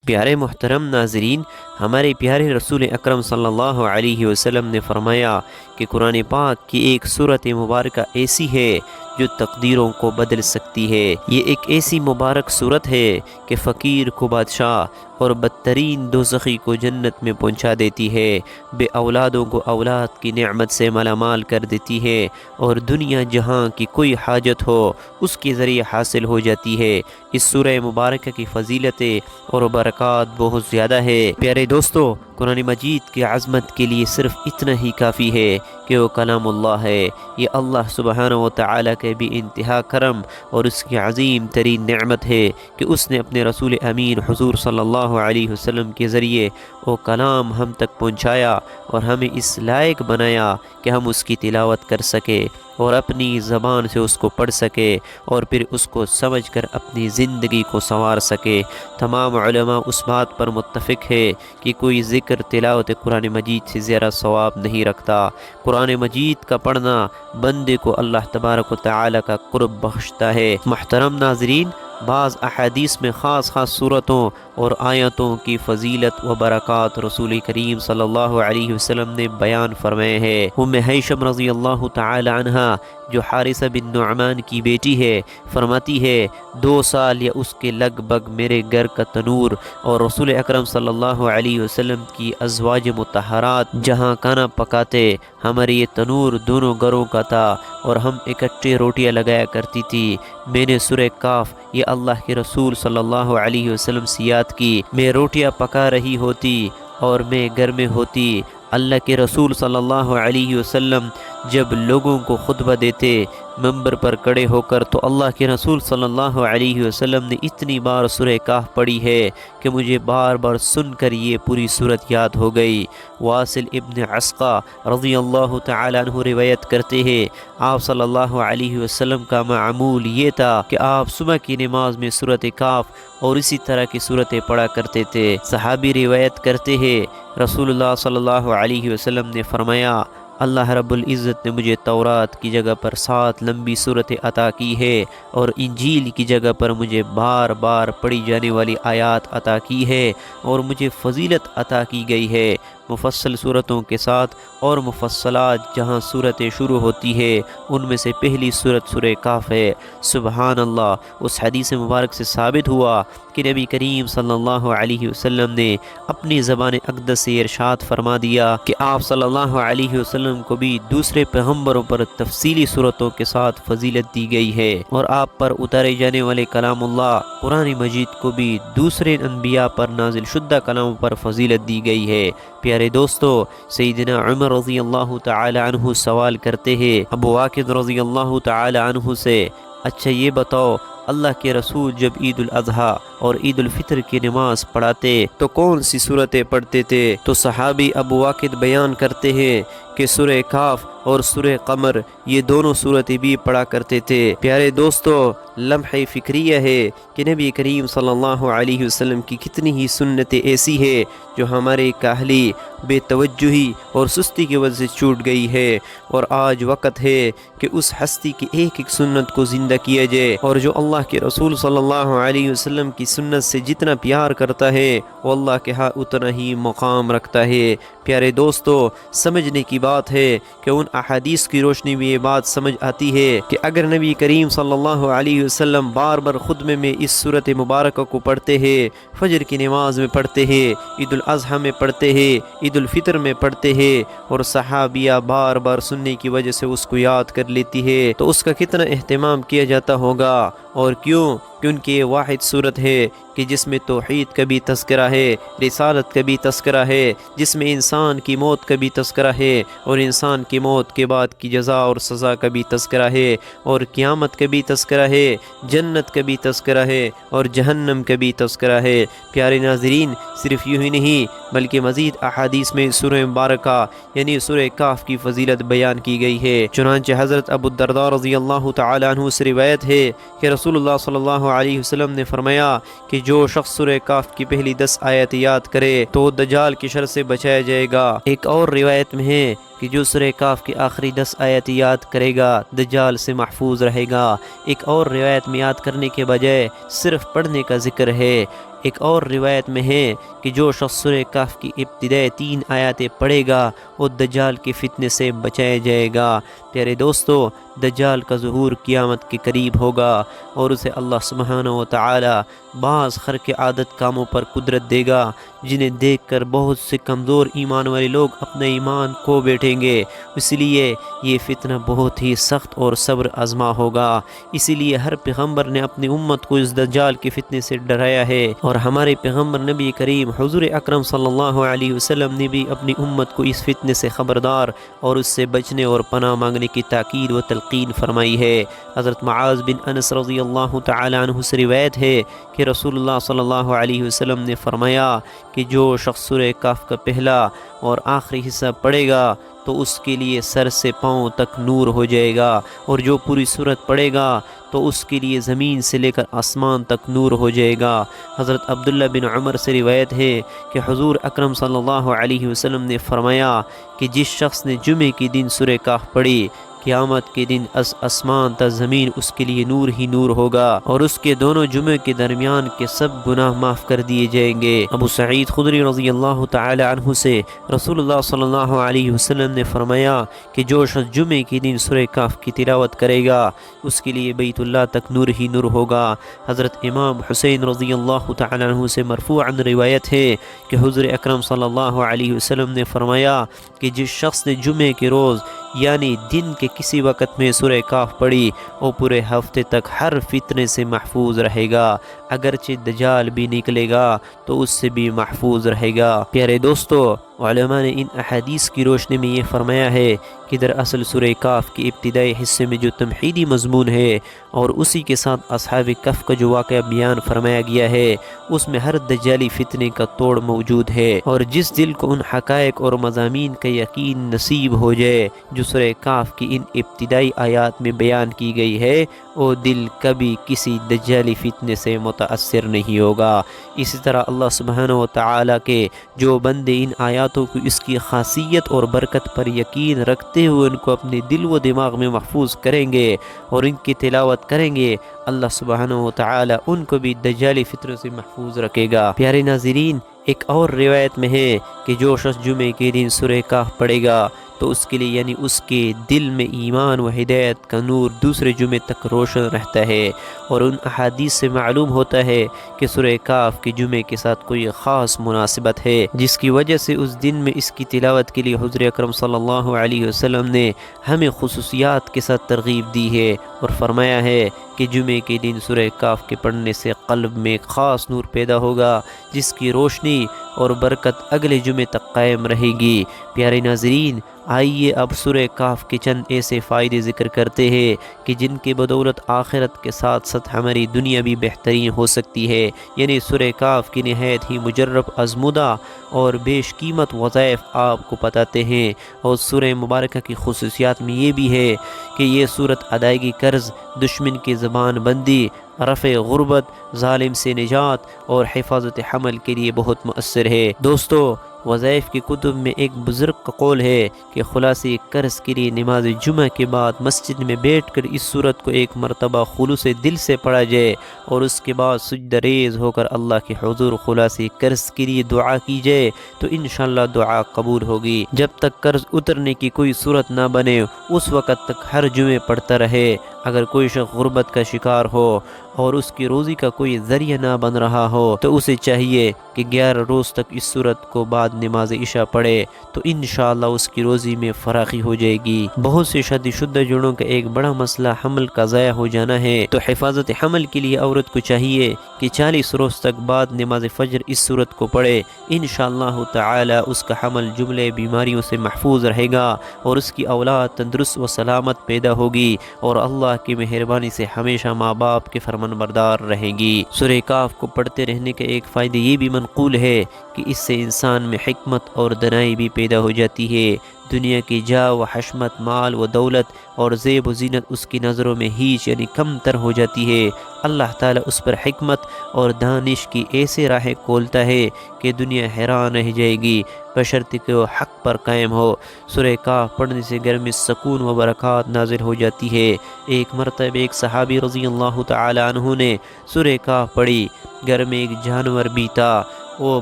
پیارے محترم ناظرین، ہمارے پیارے رسول اکرم صلی اللہ علیہ وسلم نے فرمایا کہ قرآن پاک کی ایک صورت مبارکہ ایسی ہے جو تقدیروں کو بدل سکتی ہے۔ یہ ایک ایسی مبارک صورت ہے کہ فقیر کو بادشاہ اور بدترین دوزخی کو جنت میں پہنچا دیتی ہے، بے اولادوں کو اولاد کی نعمت سے مالا مال کر دیتی ہے، اور دنیا جہاں کی کوئی حاجت ہو اس کے ذریعے حاصل ہو جاتی ہے۔ اس سورہ مبارکہ کی فضیلتیں اور برکات بہت زیادہ ہے۔ پیارے دوستو، قرآن مجید کی عظمت کے لیے صرف اتنا ہی کافی ہے کہ وہ کلام اللہ ہے۔ یہ اللہ سبحانہ و تعالیٰ کے بھی انتہا کرم اور اس کی عظیم ترین نعمت ہے کہ اس نے اپنے رسول امین حضور صلی اللہ علیہ وسلم کے ذریعے وہ کلام ہم تک پہنچایا اور ہمیں اس لائق بنایا کہ ہم اس کی تلاوت کر سکے اور اپنی زبان سے اس کو پڑھ سکے اور پھر اس کو سمجھ کر اپنی زندگی کو سنوار سکے۔ تمام علماء اس بات پر متفق ہے کہ کوئی ذکر تلاوت قرآن مجید سے زیادہ ثواب نہیں رکھتا۔ قرآن مجید کا پڑھنا بندے کو اللہ تبارک و تعالی کا قرب بخشتا ہے۔ محترم ناظرین، بعض احادیث میں خاص صورتوں اور آیتوں کی فضیلت و برکات رسول کریم صلی اللہ علیہ وسلم نے بیان فرمائے ہیں۔ حیشم رضی اللہ تعالی عنہ جو حارثہ بن نعمان کی بیٹی ہے، فرماتی ہے 2 سال یا اس کے لگ بھگ میرے گھر کا تنور اور رسول اکرم صلی اللہ علیہ وسلم کی ازواج مطہرات جہاں کھانا پکاتے، ہمارے یہ تنور دونوں گھروں کا تھا اور ہم اکٹھے روٹیاں لگایا کرتی تھی۔ میں نے سورہ کاف یہ اللہ کے رسول صلی اللہ علیہ وسلم سے یاد کی۔ میں روٹیاں پکا رہی ہوتی اور میں گھر میں ہوتی۔ اللہ کے رسول صلی اللہ علیہ وسلم جب لوگوں کو خطبہ دیتے منبر پر کھڑے ہو کر، تو اللہ کے رسول صلی اللہ علیہ وسلم نے اتنی بار سورہ کہف پڑھی ہے کہ مجھے بار بار سن کر یہ پوری صورت یاد ہو گئی۔ واصل ابن عسقہ رضی اللہ تعالی عنہ روایت کرتے ہیں، آپ صلی اللہ علیہ وسلم کا معمول یہ تھا کہ آپ صبح کی نماز میں سورۃ کہف اور اسی طرح کی صورتیں پڑھا کرتے تھے۔ صحابی روایت کرتے ہیں، رسول اللہ صلی اللہ علیہ وسلم نے فرمایا، اللہ رب العزت نے مجھے تورات کی جگہ پر 7 لمبی صورتیں عطا کی ہے اور انجیل کی جگہ پر مجھے بار بار پڑھی جانے والی آیات عطا کی ہے اور مجھے فضیلت عطا کی گئی ہے۔ مفصل صورتوں کے ساتھ اور مفصلات جہاں صورتیں شروع ہوتی ہے ان میں سے پہلی صورت سورہ کہف ہے۔ سبحان اللہ، اس حدیث مبارک سے ثابت ہوا کہ نبی کریم صلی اللہ علیہ وسلم نے اپنی زبان اقدس سے ارشاد فرما دیا کہ آپ صلی اللہ علیہ وسلم کو بھی دوسرے پیغمبروں پر تفصیلی صورتوں کے ساتھ فضیلت دی گئی ہے، اور آپ پر اتارے جانے والے کلام اللہ قرآن مجید کو بھی دوسرے انبیاء پر نازل شدہ کلاموں پر فضیلت دی گئی ہے۔ پیارے دوستو، سیدنا عمر رضی اللہ تعالی عنہ سوال کرتے ہیں ابو واقد رضی اللہ تعالی عنہ سے، اچھا یہ بتاؤ، اللہ کے رسول جب عید الاضحیٰ اور عید الفطر کی نماز پڑھاتے تو کون سی صورتیں پڑھتے تھے؟ تو صحابی ابو واقد بیان کرتے ہیں کہ سورہ کہف اور سورہ قمر یہ دونوں صورتیں بھی پڑھا کرتے تھے۔ پیارے دوستو، لمحہ فکریہ ہے کہ نبی کریم صلی اللہ علیہ وسلم کی کتنی ہی سنتیں ایسی ہے جو ہمارے کاہلی، بے توجہی اور سستی کی وجہ سے چھوٹ گئی ہے، اور آج وقت ہے کہ اس ہستی کی ایک ایک سنت کو زندہ کیا جائے، اور جو اللہ کے رسول صلی اللہ علیہ وسلم کی سنت سے جتنا پیار کرتا ہے وہ اللہ کے ہاں اتنا ہی مقام رکھتا ہے۔ پیارے دوستو، سمجھنے کی بات ہے کہ ان احادیث کی روشنی میں یہ بات سمجھ آتی ہے کہ اگر نبی کریم صلی اللہ علیہ وسلم بار بار خطبے میں اس صورت مبارکہ کو پڑھتے ہیں، فجر کی نماز میں پڑھتے ہیں، عید الاضحیٰ میں پڑھتے ہیں، عید الفطر میں پڑھتے ہیں، اور صحابیہ بار بار سننے کی وجہ سے اس کو یاد کر لیتی ہے، تو اس کا کتنا اہتمام کیا جاتا ہوگا۔ اور کیوں؟ کیونکہ یہ واحد صورت ہے کہ جس میں توحید کا بھی تذکرہ ہے، رسالت کا بھی تذکرہ ہے، جس میں انسان کی موت کا بھی تذکرہ ہے، اور انسان کی موت کے بعد کی جزا اور سزا کا بھی تذکرہ ہے، اور قیامت کا بھی تذکرہ ہے، جنت کا بھی تذکرہ ہے، اور جہنم کا بھی تذکرہ ہے۔ پیارے ناظرین، صرف یوں ہی نہیں بلکہ مزید احادیث میں سورہ مبارکہ یعنی سورہ کہف کی فضیلت بیان کی گئی ہے۔ چنانچہ حضرت ابو الدرداء رضی اللہ تعالی عنہ سے روایت ہے کہ رسول اللہ صلی اللہ علیہ وسلم نے فرمایا کہ جو شخص سورہ کہف کی پہلی 10 آیت یاد کرے تو وہ دجال کی شر سے بچایا جائے گا۔ ایک اور روایت میں ہے کہ جو سورہ کہف کی آخری 10 آیت یاد کرے گا دجال سے محفوظ رہے گا۔ ایک اور روایت میں یاد کرنے کے بجائے صرف پڑھنے کا ذکر ہے۔ ایک اور روایت میں ہے کہ جو شخص سورہ کہف کی ابتدائی 3 آیاتیں پڑھے گا وہ دجال کے فتنے سے بچایا جائے گا۔ پیارے دوستو، دجال کا ظہور قیامت کے قریب ہوگا اور اسے اللہ سبحانہ و تعالی بعض خرق عادت کاموں پر قدرت دے گا جنہیں دیکھ کر بہت سے کمزور ایمان والے لوگ اپنا ایمان کھو بیٹھیں گے۔ اس لیے یہ فتنہ بہت ہی سخت اور صبر آزما ہوگا۔ اسی لیے ہر پیغمبر نے اپنی امت کو اس دجال کے فتنے سے ڈرایا ہے، اور ہمارے پیغمبر نبی کریم حضور اکرم صلی اللہ علیہ وسلم نے بھی اپنی امت کو اس فتنے سے خبردار اور اس سے بچنے اور پناہ مانگنے کی تاکید و تلقین فرمائی ہے۔ حضرت معاذ بن انس رضی اللہ تعالی عنہ سے روایت ہے کہ رسول اللہ صلی اللہ علیہ وسلم نے فرمایا کہ جو شخص سورہ کہف کا پہلا اور آخری حصہ پڑھے گا تو اس کے لیے سر سے پاؤں تک نور ہو جائے گا، اور جو پوری سورت پڑھے گا تو اس کے لیے زمین سے لے کر آسمان تک نور ہو جائے گا۔ حضرت عبداللہ بن عمر سے روایت ہے کہ حضور اکرم صلی اللہ علیہ وسلم نے فرمایا کہ جس شخص نے جمعے کے دن سورہ کہف پڑھی، قیامت کے دن آسمان تا زمین اس کے لیے نور ہی نور ہوگا، اور اس کے دونوں جمعے کے درمیان کے سب گناہ معاف کر دیے جائیں گے۔ ابو سعید خدری رضی اللہ تعالی عنہ سے رسول اللہ صلی اللہ علیہ وسلم نے فرمایا کہ جو شخص جمعے کے دن سورہ کہف کی تلاوت کرے گا اس کے لیے بیت اللہ تک نور ہی نور ہوگا۔ حضرت امام حسین رضی اللہ تعالی عنہ سے مرفوعا روایت ہے کہ حضور اکرم صلی اللہ علیہ وسلم نے فرمایا کہ جس شخص نے جمعے کے روز یعنی دن کے کسی وقت میں سورہ کہف پڑھی وہ پورے ہفتے تک ہر فتنے سے محفوظ رہے گا، اگرچہ دجال بھی نکلے گا تو اس سے بھی محفوظ رہے گا۔ پیارے دوستو، علماء نے ان احادیث کی روشنی میں یہ فرمایا ہے کہ دراصل سورہ کہف کے ابتدائی حصے میں جو تمہیدی مضمون ہے اور اسی کے ساتھ اصحاب کہف کا جو واقعہ بیان فرمایا گیا ہے اس میں ہر دجالی فتنے کا توڑ موجود ہے، اور جس دل کو ان حقائق اور مضامین کا یقین نصیب ہو جائے جو سورہ کہف کی ان ابتدائی آیات میں بیان کی گئی ہے، وہ دل کبھی کسی دجالی فتنے سے متاثر نہیں ہوگا۔ اسی طرح اللہ سبحانہ و تعالی کے جو بندے ان آیاتوں کو اس کی خاصیت اور برکت پر یقین رکھتے ہوئے ان کو اپنے دل و دماغ میں محفوظ کریں گے اور ان کی تلاوت کریں گے، اللہ سبحانہ و تعالی ان کو بھی دجالی فتنوں سے محفوظ رکھے گا۔ پیارے ناظرین، ایک اور روایت میں ہے کہ جو شخص جمعے کے دن سورہ کہف پڑھے گا تو اس کے لیے یعنی اس کے دل میں ایمان و ہدایت کا نور دوسرے جمعے تک روشن رہتا ہے، اور ان احادیث سے معلوم ہوتا ہے کہ سورہ کہف کے جمعے کے ساتھ کوئی خاص مناسبت ہے جس کی وجہ سے اس دن میں اس کی تلاوت کے لیے حضور اکرم صلی اللہ علیہ وسلم نے ہمیں خصوصیات کے ساتھ ترغیب دی ہے اور فرمایا ہے کہ جمعے کے دن سورہ کہف کے پڑھنے سے قلب میں ایک خاص نور پیدا ہوگا جس کی روشنی اور برکت اگلے جمعے تک قائم رہے گی۔ پیارے ناظرین، آئیے اب سورہ کہف کے چند ایسے فائدے ذکر کرتے ہیں کہ جن کے بدولت آخرت کے ساتھ ساتھ ہماری دنیا بھی بہترین ہو سکتی ہے۔ یعنی سورہ کہف کی نہایت ہی مجرب، ازمودہ اور بیش قیمت وظائف آپ کو بتاتے ہیں، اور سورہ مبارکہ کی خصوصیات میں یہ بھی ہے کہ یہ سورت ادائیگی قرض، دشمن کی زبان بندی، رفع غربت، ظالم سے نجات اور حفاظت حمل کے لیے بہت مؤثر ہے۔ دوستو، وظائف کی کتب میں ایک بزرگ کا قول ہے کہ خلاصے قرض کے لیے نماز جمعہ کے بعد مسجد میں بیٹھ کر اس سورت کو ایک مرتبہ خلوص دل سے پڑھا جائے اور اس کے بعد سجدہ ریز ہو کر اللہ کے حضور خلاصے قرض کے لیے دعا کی جائے تو انشاءاللہ دعا قبول ہوگی۔ جب تک قرض اترنے کی کوئی صورت نہ بنے اس وقت تک ہر جمعے پڑھتا رہے۔ اگر کوئی شخص غربت کا شکار ہو اور اس کی روزی کا کوئی ذریعہ نہ بن رہا ہو تو اسے چاہیے کہ 11 روز تک اس سورت کو بعد نماز عشاء پڑھے تو انشاءاللہ اس کی روزی میں فراخی ہو جائے گی۔ بہت سے شادی شدہ جوڑوں کا ایک بڑا مسئلہ حمل کا ضائع ہو جانا ہے، تو حفاظت حمل کے لیے عورت کو چاہیے کہ 40 روز تک بعد نماز فجر اس سورت کو پڑھے۔ انشاءاللہ تعالی اس کا حمل جملے بیماریوں سے محفوظ رہے گا اور اس کی اولاد تندرست و سلامت پیدا ہوگی اور اللہ کی مہربانی سے ہمیشہ ماں باپ کے فرمان بردار رہے گی۔ سورہ کہف کو پڑھتے رہنے کا ایک فائدہ یہ بھی منقول ہے کہ اس سے انسان میں حکمت اور دانائی بھی پیدا ہو جاتی ہے۔ دنیا کی جا و حشمت، مال و دولت اور زیب و زینت اس کی نظروں میں ہیچ یعنی کم تر ہو جاتی ہے، اللہ تعالیٰ اس پر حکمت اور دانش کی ایسے راہیں کھولتا ہے کہ دنیا حیران رہ جائے گی، بشرطیکہ کہ وہ حق پر قائم ہو۔ سورہ کاف پڑھنے سے گھر میں سکون و برکات نازل ہو جاتی ہے۔ ایک مرتبہ ایک صحابی رضی اللہ تعالی عنہ نے سورہ کاف پڑھی، گھر میں ایک جانور بھی تھا، وہ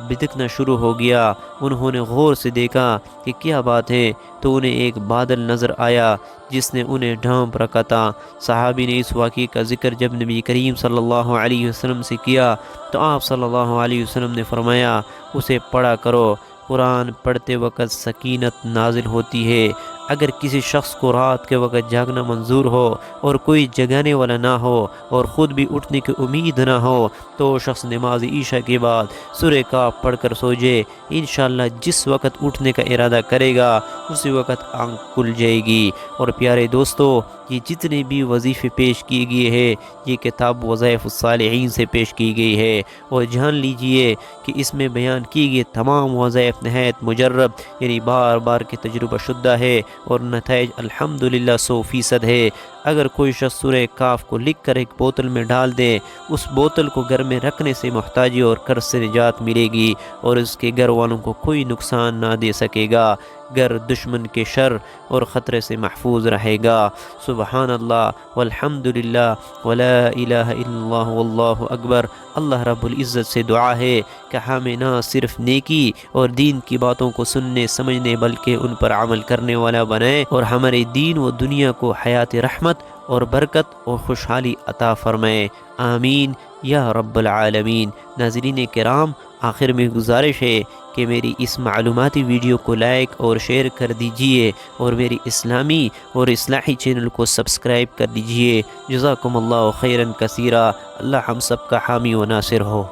بدکنا شروع ہو گیا۔ انہوں نے غور سے دیکھا کہ کیا بات ہے، تو انہیں ایک بادل نظر آیا جس نے انہیں ڈھانپ رکھا تھا۔ صحابی نے اس واقعے کا ذکر جب نبی کریم صلی اللہ علیہ وسلم سے کیا تو آپ صلی اللہ علیہ وسلم نے فرمایا اسے پڑھا کرو، قرآن پڑھتے وقت سکینت نازل ہوتی ہے۔ اگر کسی شخص کو رات کے وقت جاگنا منظور ہو اور کوئی جگانے والا نہ ہو اور خود بھی اٹھنے کی امید نہ ہو تو وہ شخص نماز عشاء کے بعد سورہ کاف پڑھ کر سو جائے، انشاءاللہ جس وقت اٹھنے کا ارادہ کرے گا اسی وقت آنکھ کھل جائے گی۔ اور پیارے دوستو، یہ جتنے بھی وظیفے پیش کیے گئے ہیں یہ کتاب وظائف الصالحین سے پیش کی گئی ہے، اور جان لیجئے کہ اس میں بیان کی گئی تمام وظائف نہایت مجرب یعنی بار بار کے تجربہ شدہ ہے، اور نتائج الحمدللہ 100% ہے۔ اگر کوئی شخص سورہ کاف کو لکھ کر ایک بوتل میں ڈال دے، اس بوتل کو گھر میں رکھنے سے محتاجی اور قرض سے نجات ملے گی، اور اس کے گھر والوں کو کوئی نقصان نہ دے سکے گا، گھر دشمن کے شر اور خطرے سے محفوظ رہے گا۔ سبحان اللہ والحمدللہ ولا الہ الا اللہ واللہ اکبر۔ اللہ رب العزت سے دعا ہے کہ ہمیں نہ صرف نیکی اور دین کی باتوں کو سننے سمجھنے بلکہ ان پر عمل کرنے والا بنائے، اور ہمارے دین و دنیا کو حیات رحمت اور برکت اور خوشحالی عطا فرمائے، آمین یا رب العالمین۔ ناظرین کرام، آخر میں گزارش ہے کہ میری اس معلوماتی ویڈیو کو لائک اور شیئر کر دیجئے، اور میری اسلامی اور اصلاحی چینل کو سبسکرائب کر دیجئے۔ جزاکم اللہ خیرا کثیرا۔ اللہ ہم سب کا حامی و ناصر ہو۔